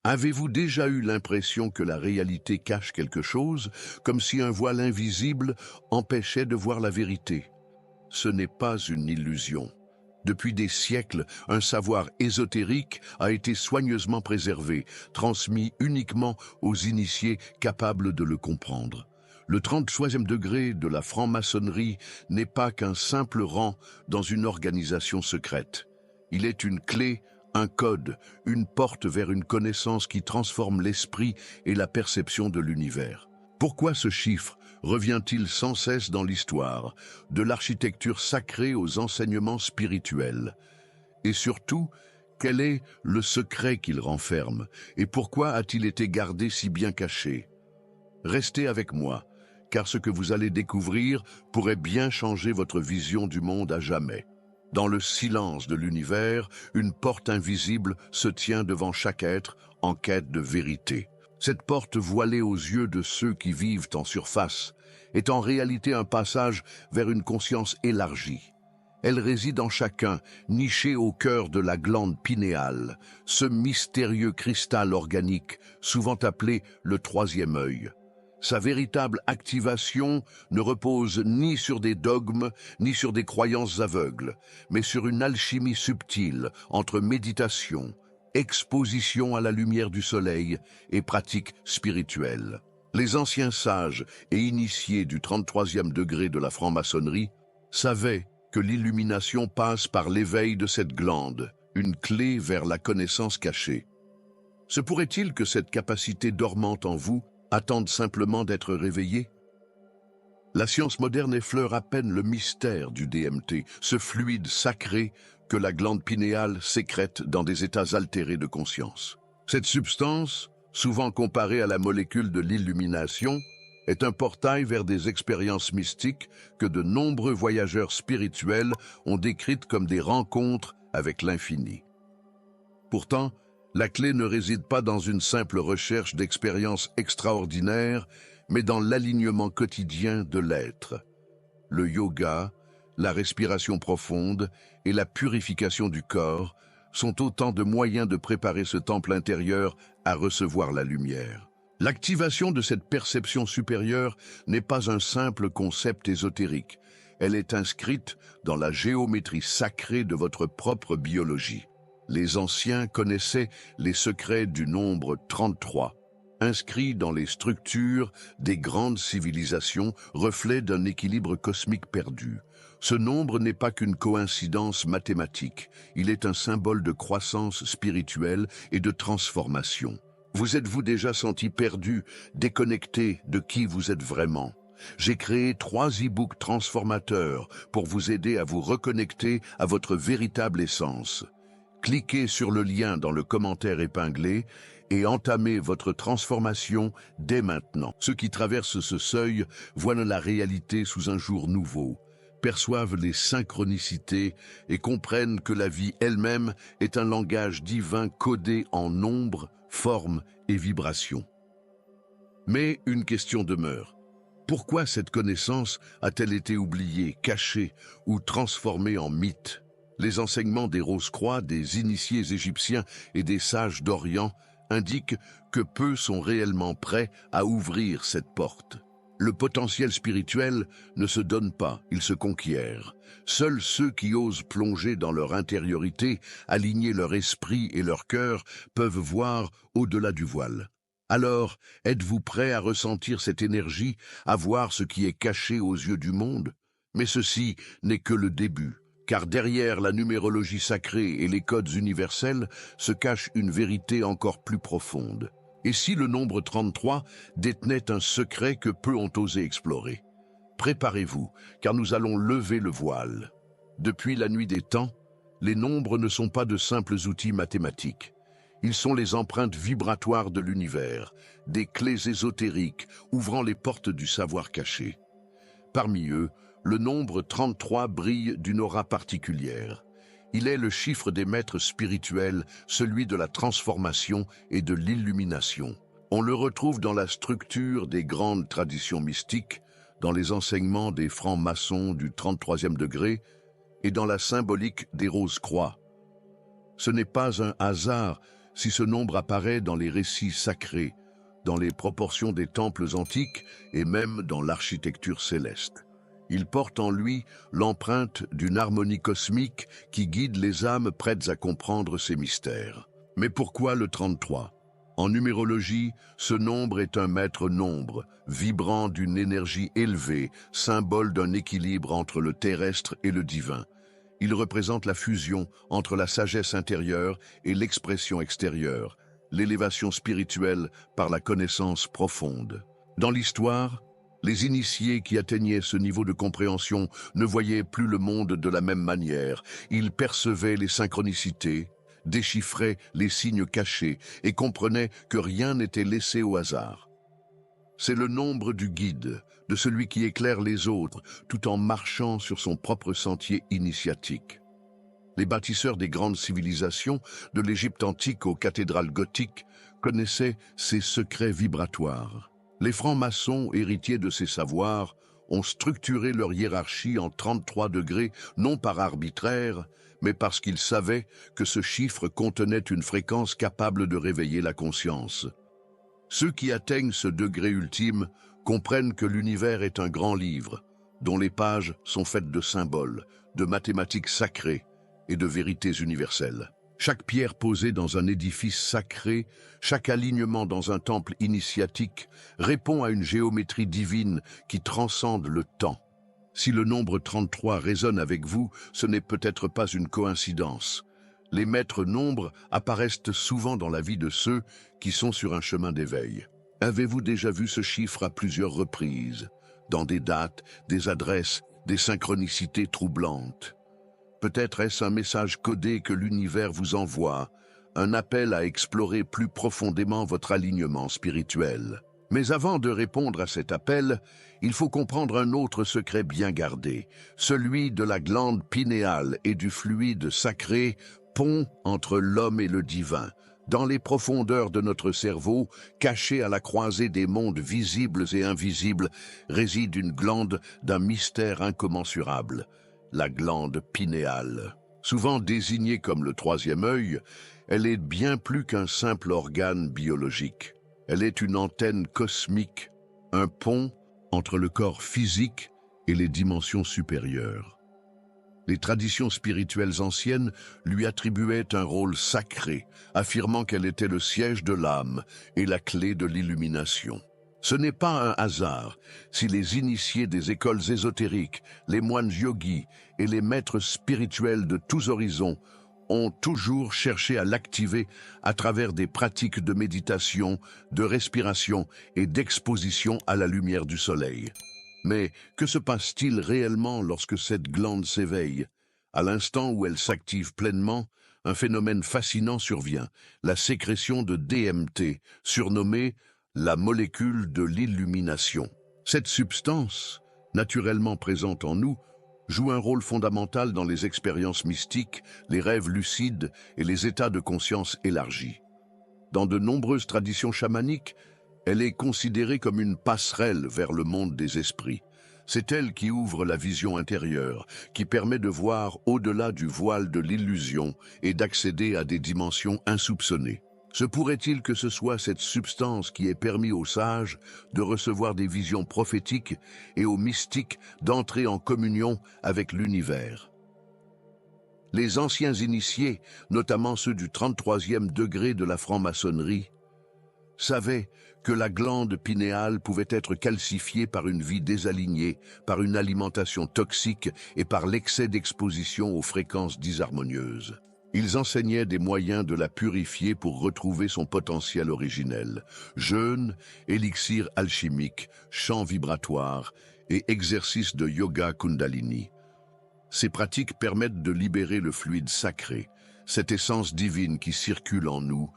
Avez-vous déjà eu l'impression que la réalité cache quelque chose, comme si un voile invisible empêchait de voir la vérité? Ce n'est pas une illusion. Depuis des siècles, un savoir ésotérique a été soigneusement préservé, transmis uniquement aux initiés capables de le comprendre. Le 33e degré de la franc-maçonnerie n'est pas qu'un simple rang dans une organisation secrète. Il est une clé, un code, une porte vers une connaissance qui transforme l'esprit et la perception de l'univers. Pourquoi ce chiffre revient-il sans cesse dans l'histoire, de l'architecture sacrée aux enseignements spirituels? Et surtout, quel est le secret qu'il renferme et pourquoi a-t-il été gardé si bien caché? Restez avec moi, car ce que vous allez découvrir pourrait bien changer votre vision du monde à jamais. Dans le silence de l'univers, une porte invisible se tient devant chaque être en quête de vérité. Cette porte voilée aux yeux de ceux qui vivent en surface est en réalité un passage vers une conscience élargie. Elle réside en chacun, nichée au cœur de la glande pinéale, ce mystérieux cristal organique, souvent appelé le troisième œil. Sa véritable activation ne repose ni sur des dogmes, ni sur des croyances aveugles, mais sur une alchimie subtile entre méditation, exposition à la lumière du soleil et pratique spirituelle. Les anciens sages et initiés du 33e degré de la franc-maçonnerie savaient que l'illumination passe par l'éveil de cette glande, une clé vers la connaissance cachée. Se pourrait-il que cette capacité dormante en vous attende simplement d'être réveillée? La science moderne effleure à peine le mystère du DMT, ce fluide sacré que la glande pinéale sécrète dans des états altérés de conscience. Cette substance, souvent comparée à la molécule de l'illumination, est un portail vers des expériences mystiques que de nombreux voyageurs spirituels ont décrites comme des rencontres avec l'infini. Pourtant, la clé ne réside pas dans une simple recherche d'expériences extraordinaires, mais dans l'alignement quotidien de l'être. Le yoga, la respiration profonde et la purification du corps sont autant de moyens de préparer ce temple intérieur à recevoir la lumière. L'activation de cette perception supérieure n'est pas un simple concept ésotérique. Elle est inscrite dans la géométrie sacrée de votre propre biologie. Les anciens connaissaient les secrets du nombre 33, inscrit dans les structures des grandes civilisations, reflet d'un équilibre cosmique perdu. Ce nombre n'est pas qu'une coïncidence mathématique, il est un symbole de croissance spirituelle et de transformation. Vous êtes-vous déjà senti perdu, déconnecté de qui vous êtes vraiment? J'ai créé 3 e-books transformateurs pour vous aider à vous reconnecter à votre véritable essence. Cliquez sur le lien dans le commentaire épinglé et entamez votre transformation dès maintenant. Ceux qui traversent ce seuil voient la réalité sous un jour nouveau, perçoivent les synchronicités et comprennent que la vie elle-même est un langage divin codé en nombres, formes et vibrations. Mais une question demeure. Pourquoi cette connaissance a-t-elle été oubliée, cachée ou transformée en mythe? Les enseignements des Rose-Croix, des initiés égyptiens et des sages d'Orient indiquent que peu sont réellement prêts à ouvrir cette porte. Le potentiel spirituel ne se donne pas, il se conquiert. Seuls ceux qui osent plonger dans leur intériorité, aligner leur esprit et leur cœur, peuvent voir au-delà du voile. Alors, êtes-vous prêt à ressentir cette énergie, à voir ce qui est caché aux yeux du monde? Mais ceci n'est que le début. Car derrière la numérologie sacrée et les codes universels se cache une vérité encore plus profonde. Et si le nombre 33 détenait un secret que peu ont osé explorer? Préparez-vous, car nous allons lever le voile. Depuis la nuit des temps, les nombres ne sont pas de simples outils mathématiques. Ils sont les empreintes vibratoires de l'univers, des clés ésotériques ouvrant les portes du savoir caché. Parmi eux, le nombre 33 brille d'une aura particulière. Il est le chiffre des maîtres spirituels, celui de la transformation et de l'illumination. On le retrouve dans la structure des grandes traditions mystiques, dans les enseignements des francs-maçons du 33e degré et dans la symbolique des Rose-Croix. Ce n'est pas un hasard Si ce nombre apparaît dans les récits sacrés, dans les proportions des temples antiques et même dans l'architecture céleste, il porte en lui l'empreinte d'une harmonie cosmique qui guide les âmes prêtes à comprendre ces mystères. Mais pourquoi le 33? En numérologie, ce nombre est un maître nombre, vibrant d'une énergie élevée, symbole d'un équilibre entre le terrestre et le divin. Il représente la fusion entre la sagesse intérieure et l'expression extérieure, l'élévation spirituelle par la connaissance profonde. Dans l'histoire, les initiés qui atteignaient ce niveau de compréhension ne voyaient plus le monde de la même manière. Ils percevaient les synchronicités, déchiffraient les signes cachés et comprenaient que rien n'était laissé au hasard. C'est le nombre du guide, de celui qui éclaire les autres, tout en marchant sur son propre sentier initiatique. Les bâtisseurs des grandes civilisations, de l'Égypte antique aux cathédrales gothiques, connaissaient ces secrets vibratoires. Les francs-maçons, héritiers de ces savoirs, ont structuré leur hiérarchie en 33 degrés, non par arbitraire, mais parce qu'ils savaient que ce chiffre contenait une fréquence capable de réveiller la conscience. Ceux qui atteignent ce degré ultime comprennent que l'univers est un grand livre, dont les pages sont faites de symboles, de mathématiques sacrées et de vérités universelles. Chaque pierre posée dans un édifice sacré, chaque alignement dans un temple initiatique répond à une géométrie divine qui transcende le temps. Si le nombre 33 résonne avec vous, ce n'est peut-être pas une coïncidence. Les maîtres nombres apparaissent souvent dans la vie de ceux qui sont sur un chemin d'éveil. Avez-vous déjà vu ce chiffre à plusieurs reprises, dans des dates, des adresses, des synchronicités troublantes? Peut-être est-ce un message codé que l'univers vous envoie, un appel à explorer plus profondément votre alignement spirituel. Mais avant de répondre à cet appel, il faut comprendre un autre secret bien gardé, celui de la glande pinéale et du fluide sacré, pont entre l'homme et le divin. Dans les profondeurs de notre cerveau, cachée à la croisée des mondes visibles et invisibles, réside une glande d'un mystère incommensurable, la glande pinéale. Souvent désignée comme le troisième œil, elle est bien plus qu'un simple organe biologique. Elle est une antenne cosmique, un pont entre le corps physique et les dimensions supérieures. Les traditions spirituelles anciennes lui attribuaient un rôle sacré, affirmant qu'elle était le siège de l'âme et la clé de l'illumination. Ce n'est pas un hasard si les initiés des écoles ésotériques, les moines yogis et les maîtres spirituels de tous horizons ont toujours cherché à l'activer à travers des pratiques de méditation, de respiration et d'exposition à la lumière du soleil. Mais que se passe-t-il réellement lorsque cette glande s'éveille? À l'instant où elle s'active pleinement, un phénomène fascinant survient, la sécrétion de DMT, surnommée la molécule de l'illumination. Cette substance, naturellement présente en nous, joue un rôle fondamental dans les expériences mystiques, les rêves lucides et les états de conscience élargis. Dans de nombreuses traditions chamaniques, elle est considérée comme une passerelle vers le monde des esprits. C'est elle qui ouvre la vision intérieure, qui permet de voir au-delà du voile de l'illusion et d'accéder à des dimensions insoupçonnées. Se pourrait-il que ce soit cette substance qui ait permis aux sages de recevoir des visions prophétiques et aux mystiques d'entrer en communion avec l'univers? Les anciens initiés, notamment ceux du 33e degré de la franc-maçonnerie, savaient que la glande pinéale pouvait être calcifiée par une vie désalignée, par une alimentation toxique et par l'excès d'exposition aux fréquences disharmonieuses. Ils enseignaient des moyens de la purifier pour retrouver son potentiel originel. Jeûne, élixir alchimique, chant vibratoire et exercice de yoga kundalini. Ces pratiques permettent de libérer le fluide sacré, cette essence divine qui circule en nous,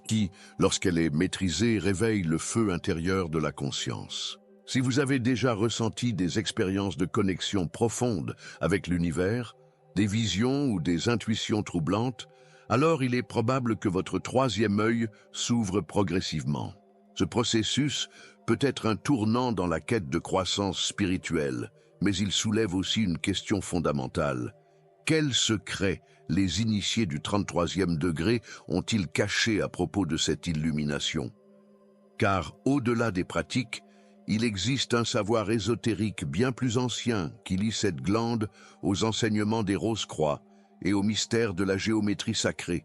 qui, lorsqu'elle est maîtrisée, réveille le feu intérieur de la conscience. Si vous avez déjà ressenti des expériences de connexion profonde avec l'univers, des visions ou des intuitions troublantes, alors il est probable que votre troisième œil s'ouvre progressivement. Ce processus peut être un tournant dans la quête de croissance spirituelle, mais il soulève aussi une question fondamentale. Quels secrets les initiés du 33e degré ont-ils cachés à propos de cette illumination? Car, au-delà des pratiques, il existe un savoir ésotérique bien plus ancien qui lie cette glande aux enseignements des Rose-Croix et aux mystères de la géométrie sacrée.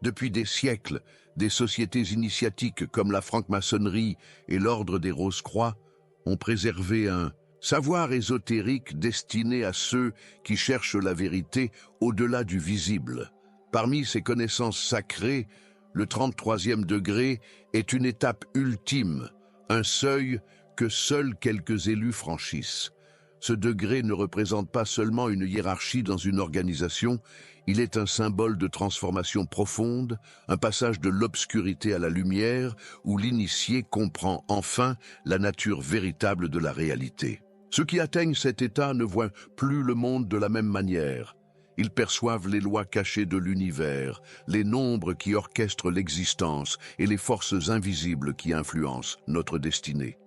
Depuis des siècles, des sociétés initiatiques comme la franc-maçonnerie et l'ordre des Rose-Croix ont préservé un savoir ésotérique destiné à ceux qui cherchent la vérité au-delà du visible. Parmi ces connaissances sacrées, le 33e degré est une étape ultime, un seuil que seuls quelques élus franchissent. Ce degré ne représente pas seulement une hiérarchie dans une organisation, il est un symbole de transformation profonde, un passage de l'obscurité à la lumière, où l'initié comprend enfin la nature véritable de la réalité. Ceux qui atteignent cet état ne voient plus le monde de la même manière. Ils perçoivent les lois cachées de l'univers, les nombres qui orchestrent l'existence et les forces invisibles qui influencent notre destinée.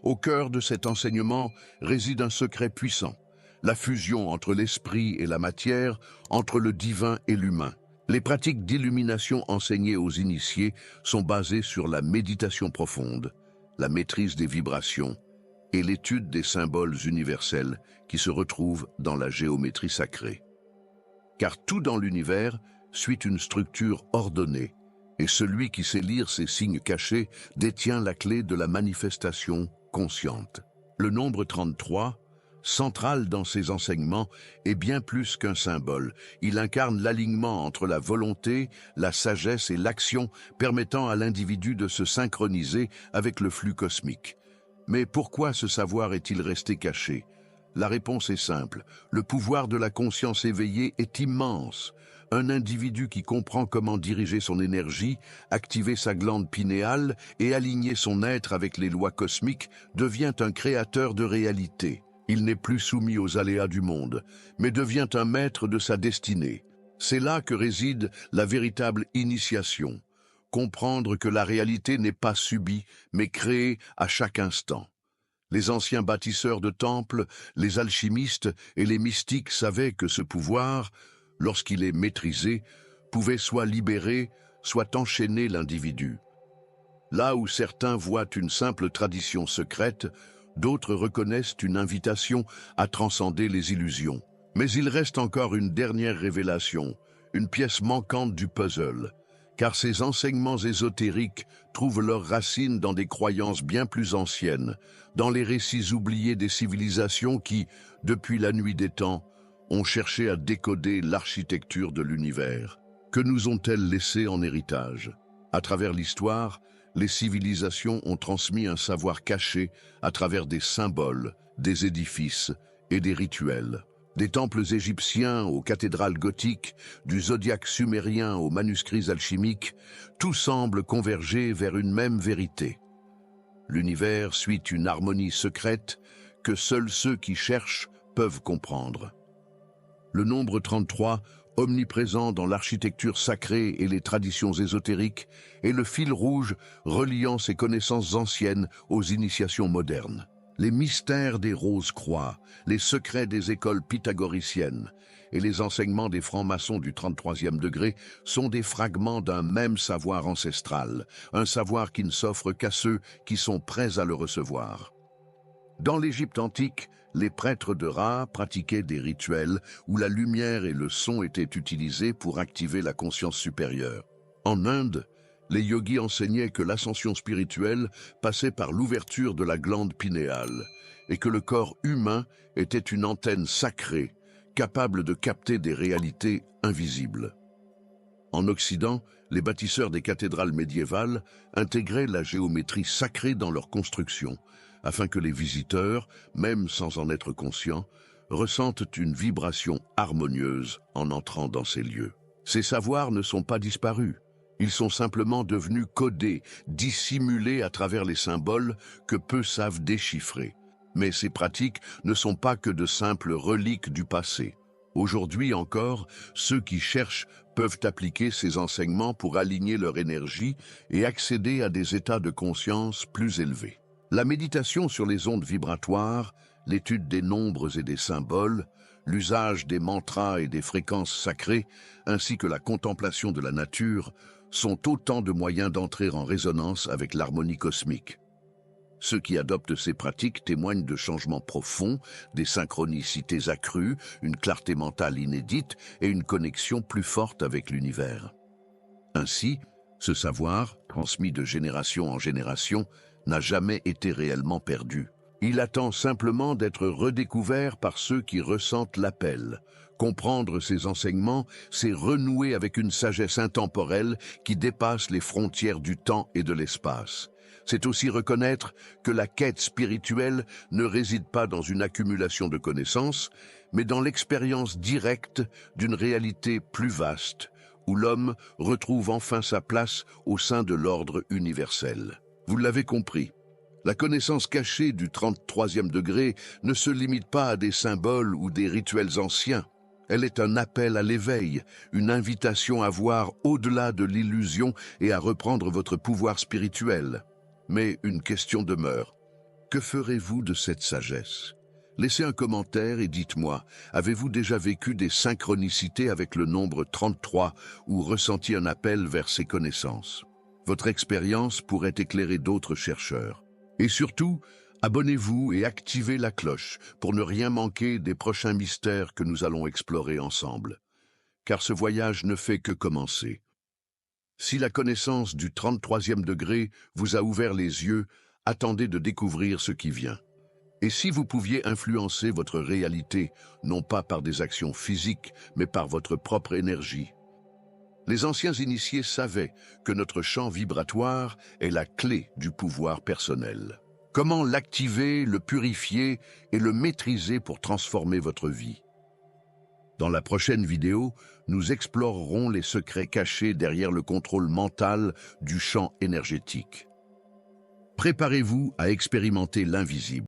Au cœur de cet enseignement réside un secret puissant, la fusion entre l'esprit et la matière, entre le divin et l'humain. Les pratiques d'illumination enseignées aux initiés sont basées sur la méditation profonde, la maîtrise des vibrations et l'étude des symboles universels qui se retrouvent dans la géométrie sacrée. Car tout dans l'univers suit une structure ordonnée, et celui qui sait lire ces signes cachés détient la clé de la manifestation consciente. Le nombre 33, central dans ses enseignements, est bien plus qu'un symbole. Il incarne l'alignement entre la volonté, la sagesse et l'action, permettant à l'individu de se synchroniser avec le flux cosmique. Mais pourquoi ce savoir est-il resté caché? La réponse est simple. Le pouvoir de la conscience éveillée est immense. Un individu qui comprend comment diriger son énergie, activer sa glande pinéale et aligner son être avec les lois cosmiques devient un créateur de réalité. Il n'est plus soumis aux aléas du monde, mais devient un maître de sa destinée. C'est là que réside la véritable initiation. Comprendre que la réalité n'est pas subie, mais créée à chaque instant. Les anciens bâtisseurs de temples, les alchimistes et les mystiques savaient que ce pouvoir, lorsqu'il est maîtrisé, pouvait soit libérer, soit enchaîner l'individu. Là où certains voient une simple tradition secrète, d'autres reconnaissent une invitation à transcender les illusions. Mais il reste encore une dernière révélation, une pièce manquante du puzzle, car ces enseignements ésotériques trouvent leurs racines dans des croyances bien plus anciennes, dans les récits oubliés des civilisations qui, depuis la nuit des temps, ont cherché à décoder l'architecture de l'univers. Que nous ont-elles laissé en héritage? À travers l'histoire, les civilisations ont transmis un savoir caché à travers des symboles, des édifices et des rituels. Des temples égyptiens aux cathédrales gothiques, du zodiaque sumérien aux manuscrits alchimiques, tout semble converger vers une même vérité. L'univers suit une harmonie secrète que seuls ceux qui cherchent peuvent comprendre. Le nombre 33, omniprésent dans l'architecture sacrée et les traditions ésotériques, est le fil rouge reliant ces connaissances anciennes aux initiations modernes. Les mystères des Rose-Croix, les secrets des écoles pythagoriciennes et les enseignements des francs-maçons du 33e degré sont des fragments d'un même savoir ancestral, un savoir qui ne s'offre qu'à ceux qui sont prêts à le recevoir. Dans l'Égypte antique, les prêtres de Ra pratiquaient des rituels où la lumière et le son étaient utilisés pour activer la conscience supérieure. En Inde, les yogis enseignaient que l'ascension spirituelle passait par l'ouverture de la glande pinéale et que le corps humain était une antenne sacrée, capable de capter des réalités invisibles. En Occident, les bâtisseurs des cathédrales médiévales intégraient la géométrie sacrée dans leur construction, afin que les visiteurs, même sans en être conscients, ressentent une vibration harmonieuse en entrant dans ces lieux. Ces savoirs ne sont pas disparus. Ils sont simplement devenus codés, dissimulés à travers les symboles que peu savent déchiffrer. Mais ces pratiques ne sont pas que de simples reliques du passé. Aujourd'hui encore, ceux qui cherchent peuvent appliquer ces enseignements pour aligner leur énergie et accéder à des états de conscience plus élevés. La méditation sur les ondes vibratoires, l'étude des nombres et des symboles, l'usage des mantras et des fréquences sacrées, ainsi que la contemplation de la nature, sont autant de moyens d'entrer en résonance avec l'harmonie cosmique. Ceux qui adoptent ces pratiques témoignent de changements profonds, des synchronicités accrues, une clarté mentale inédite et une connexion plus forte avec l'univers. Ainsi, ce savoir, transmis de génération en génération, n'a jamais été réellement perdu. Il attend simplement d'être redécouvert par ceux qui ressentent l'appel. Comprendre ces enseignements, c'est renouer avec une sagesse intemporelle qui dépasse les frontières du temps et de l'espace. C'est aussi reconnaître que la quête spirituelle ne réside pas dans une accumulation de connaissances, mais dans l'expérience directe d'une réalité plus vaste, où l'homme retrouve enfin sa place au sein de l'ordre universel. Vous l'avez compris, la connaissance cachée du 33e degré ne se limite pas à des symboles ou des rituels anciens. Elle est un appel à l'éveil, une invitation à voir au-delà de l'illusion et à reprendre votre pouvoir spirituel. Mais une question demeure. Que ferez-vous de cette sagesse? Laissez un commentaire et dites-moi, avez-vous déjà vécu des synchronicités avec le nombre 33 ou ressenti un appel vers ces connaissances? Votre expérience pourrait éclairer d'autres chercheurs. Et surtout, abonnez-vous et activez la cloche pour ne rien manquer des prochains mystères que nous allons explorer ensemble. Car ce voyage ne fait que commencer. Si la connaissance du 33e degré vous a ouvert les yeux, attendez de découvrir ce qui vient. Et si vous pouviez influencer votre réalité, non pas par des actions physiques, mais par votre propre énergie? Les anciens initiés savaient que notre champ vibratoire est la clé du pouvoir personnel. Comment l'activer, le purifier et le maîtriser pour transformer votre vie? Dans la prochaine vidéo, nous explorerons les secrets cachés derrière le contrôle mental du champ énergétique. Préparez-vous à expérimenter l'invisible.